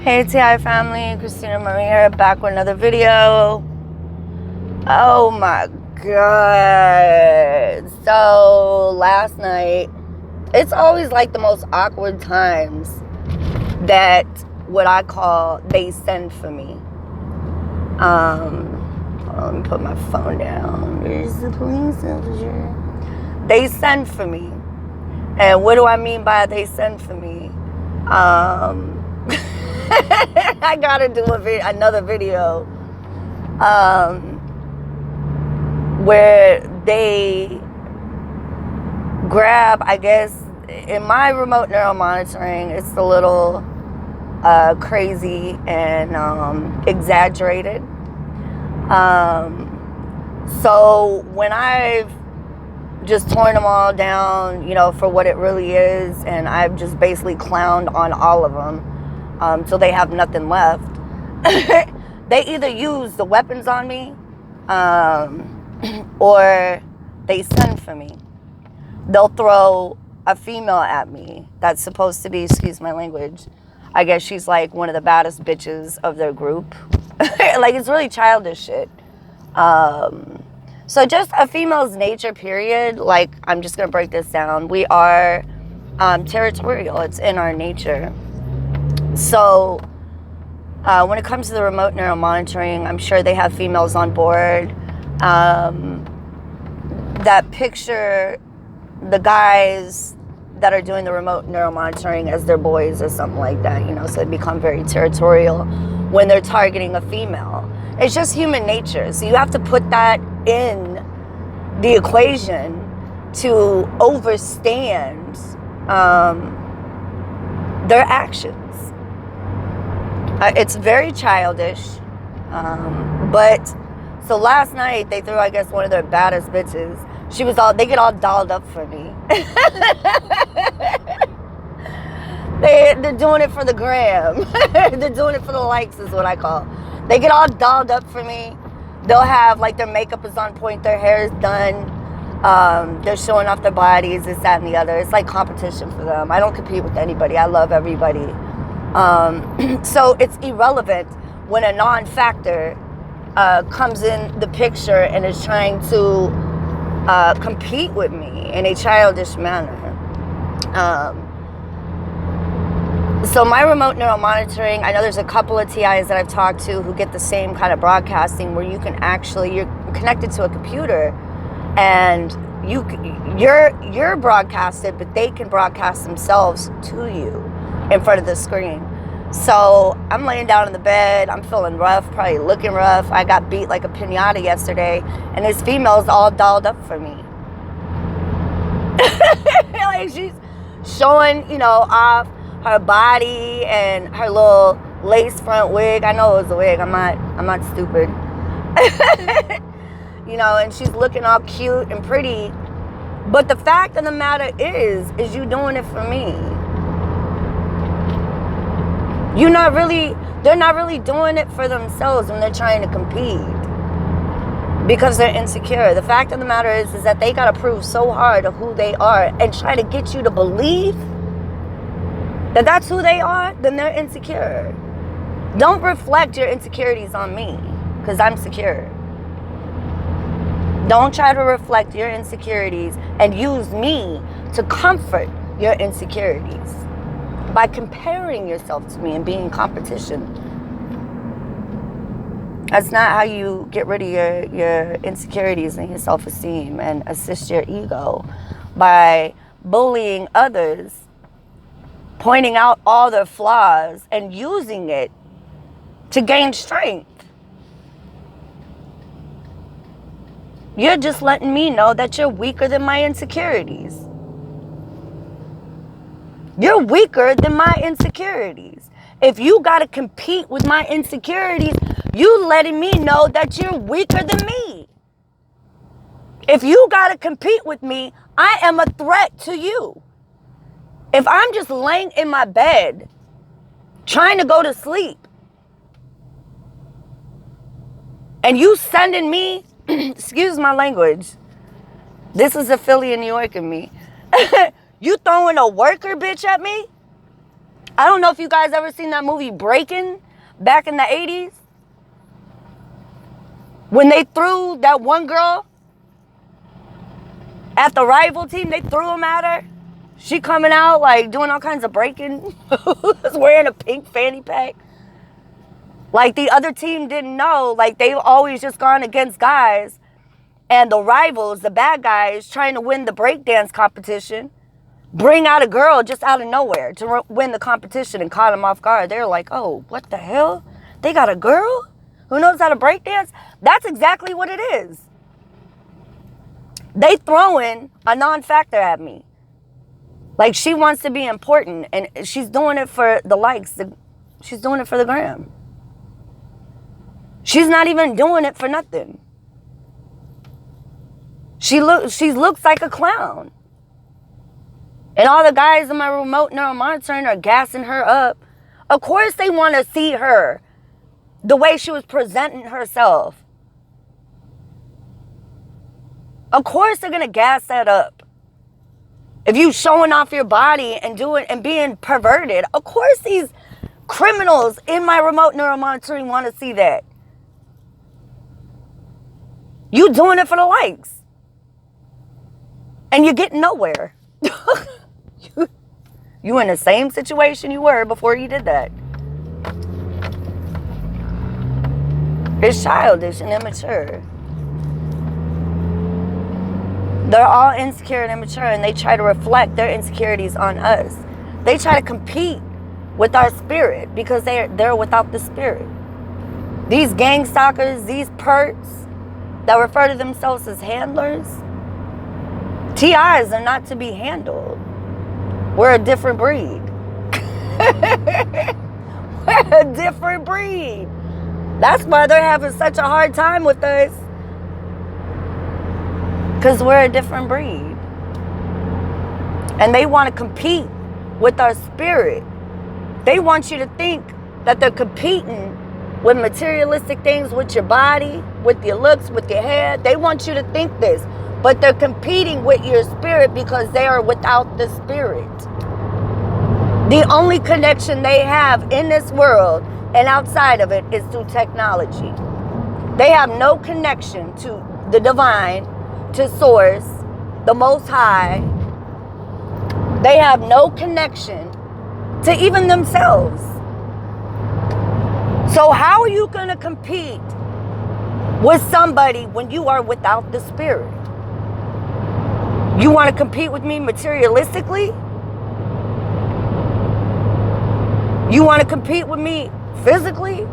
Hey TI family, Christina Maria back with another video. Oh my god. So last night, it's always like the most awkward times that what I call they send for me. Hold on, let me put my phone down. There's the police officer. They send for me. And what do I mean by they send for me? I gotta do another video where they grab, I guess, in my remote neuromonitoring, it's a little crazy and exaggerated. So when I've just torn them all down, for what it really is, and I've just basically clowned on all of them till they have nothing left. They either use the weapons on me or they send for me. They'll throw a female at me that's supposed to be, excuse my language, I guess she's like one of the baddest bitches of their group. Like, it's really childish shit. So just a female's nature, period. Like, I'm just going to break this down. We are territorial. It's in our nature. So when it comes to the remote neuromonitoring, I'm sure they have females on board that picture the guys that are doing the remote neuromonitoring as their boys or something like that, so they become very territorial when they're targeting a female. It's just human nature. So you have to put that in the equation to overstand their actions. It's very childish. But so last night they threw, I guess, one of their baddest bitches. They get all dolled up for me. They're doing it for the gram. They're doing it for the likes is what I call. They get all dolled up for me. They'll have, like, their makeup is on point, their hair is done. They're showing off their bodies, this, that, and the other. It's like competition for them. I don't compete with anybody. I love everybody. So it's irrelevant when a non-factor comes in the picture and is trying to compete with me in a childish manner. So my remote neuromonitoring, I know there's a couple of TIs that I've talked to who get the same kind of broadcasting where you can actually, you're connected to a computer and you're broadcasted, but they can broadcast themselves to you in front of the screen. So I'm laying down in the bed, I'm feeling rough, probably looking rough. I got beat like a piñata yesterday, and this female's all dolled up for me. Like, she's showing, off her body and her little lace front wig. I know it was a wig. I'm not stupid. And she's looking all cute and pretty. But the fact of the matter is you doing it for me. They're not really doing it for themselves when they're trying to compete because they're insecure. The fact of the matter is that they got to prove so hard of who they are and try to get you to believe that that's who they are, then they're insecure. Don't reflect your insecurities on me because I'm secure. Don't try to reflect your insecurities and use me to comfort your insecurities by comparing yourself to me and being in competition. That's not how you get rid of your insecurities and your self-esteem and assist your ego, by bullying others, pointing out all their flaws and using it to gain strength. You're just letting me know that you're weaker than my insecurities. You're weaker than my insecurities. If you got to compete with my insecurities, you letting me know that you're weaker than me. If you got to compete with me, I am a threat to you. If I'm just laying in my bed trying to go to sleep and you sending me, excuse my language, this is a Philly and New York in me. You throwing a worker bitch at me? I don't know if you guys ever seen that movie Breaking back in the 80s. When they threw that one girl at the rival team, they threw him at her. She coming out like doing all kinds of breaking, wearing a pink fanny pack. Like the other team didn't know, like they've always just gone against guys. And the rivals, the bad guys, trying to win the breakdance competition, bring out a girl just out of nowhere to win the competition and caught them off guard. They're like, oh, what the hell? They got a girl who knows how to breakdance? That's exactly what it is. They throwing a non-factor at me. Like she wants to be important and she's doing it for the likes. She's doing it for the gram. She's not even doing it for nothing. She looks like a clown. And all the guys in my remote neuromonitoring are gassing her up. Of course they want to see her the way she was presenting herself. Of course they're going to gas that up. If you showing off your body and doing and being perverted, of course these criminals in my remote neuromonitoring want to see that. You doing it for the likes. And you're getting nowhere. You in the same situation you were before you did that. It's childish and immature. They're all insecure and immature, and they try to reflect their insecurities on us. They try to compete with our spirit because they're without the spirit. These gang stalkers, these perps that refer to themselves as handlers, TIs are not to be handled. We're a different breed. We're a different breed. That's why they're having such a hard time with us. Because we're a different breed. And they want to compete with our spirit. They want you to think that they're competing with materialistic things, with your body, with your looks, with your hair. They want you to think this. But they're competing with your spirit because they are without the spirit. The only connection they have in this world and outside of it is through technology. They have no connection to the divine, to source, the most high. They have no connection to even themselves. So how are you going to compete with somebody when you are without the spirit? You want to compete with me materialistically? You want to compete with me physically?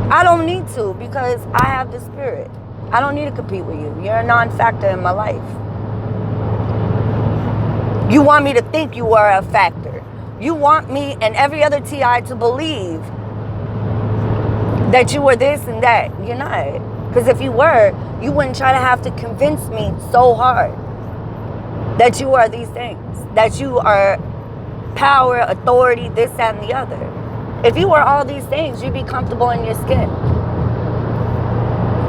I don't need to because I have the spirit. I don't need to compete with you. You're a non-factor in my life. You want me to think you are a factor. You want me and every other TI to believe that you were this and that. You're not. Because if you were, you wouldn't try to have to convince me so hard that you are these things. That you are power, authority, this, that, and the other. If you were all these things, you'd be comfortable in your skin.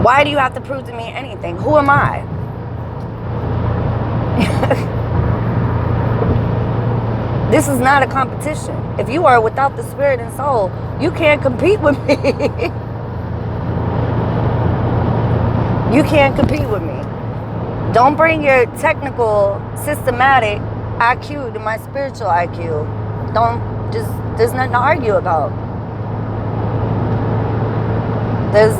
Why do you have to prove to me anything? Who am I? This is not a competition. If you are without the spirit and soul, you can't compete with me. You can't compete with me. Don't bring your technical, systematic IQ to my spiritual IQ. There's nothing to argue about. There's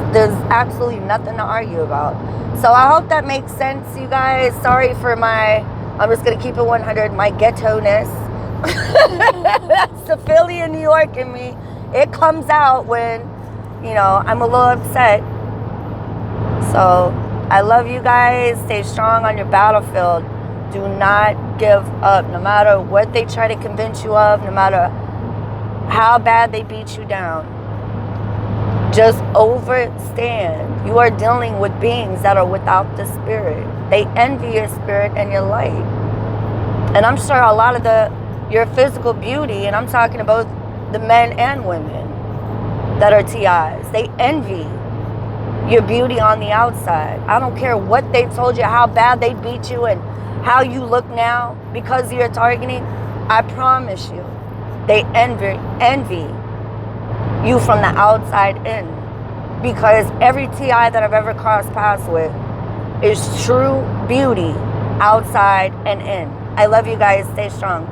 absolutely nothing to argue about. So I hope that makes sense, you guys. Sorry for I'm just going to keep it 100, my ghetto-ness. That's the Philly and New York in me. It comes out when, I'm a little upset. So I love you guys. Stay strong on your battlefield. Do not give up. No matter what they try to convince you of, no matter how bad they beat you down, just overstand. You are dealing with beings that are without the spirit. They envy your spirit and your light. And I'm sure a lot of your physical beauty, and I'm talking about the men and women that are TIs, they envy your beauty on the outside. I don't care what they told you, how bad they beat you, and how you look now because you're targeting. I promise you, They envy you from the outside in. Because every TI that I've ever crossed paths with is true beauty outside and in. I love you guys. Stay strong.